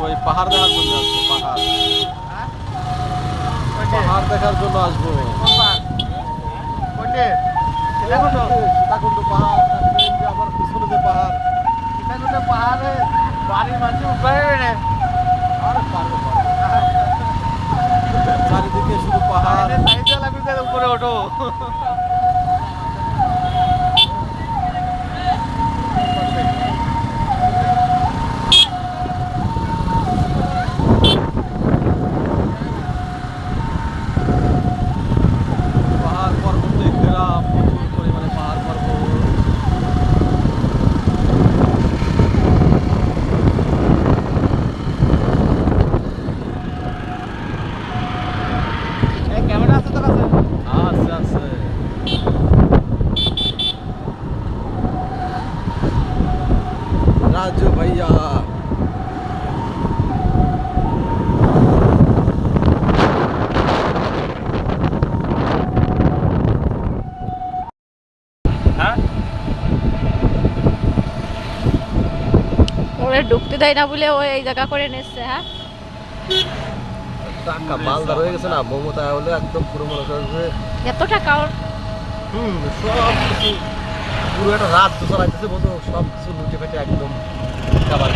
ওই পাহাড় দেখার জন্য আসবো। পাহাড় হ্যাঁ পাহাড় দেখার জন্য আসবো। কোনটে সীতাকুণ্ড সীতাকুণ্ড পাহাড়, তারপরে এই যে আমার পিছনে যে পাহাড়। সীতাকুণ্ড পাহাড়ে বাড়ির মানুষ উঠবে না আরে পারবো পারবো। চারিদিকে শুধু পাহাড়। সাইডে লাগবে উপরে ওঠো পাহাড় পর্বতে ঘেরা, প্রচুর পরিমাণে পাহাড় পর্বত। এই ক্যামেরা আছে তোর কাছে আছে আছে। রাজু ভাইয়া হ্যাঁ ওরে ঢুকতে দেয় না বলে ও এই জায়গা করে নিচ্ছে। হ্যাঁ টাকা মালদার হয়ে গেছে না, মমতা হলে একদম পুরো মনে করছে এত টাকা ওর। সব কিছু পুরো একটা রাত তো চালাইতেছে, বলতো সব কিছু লুটে ফেটে একদম খাবার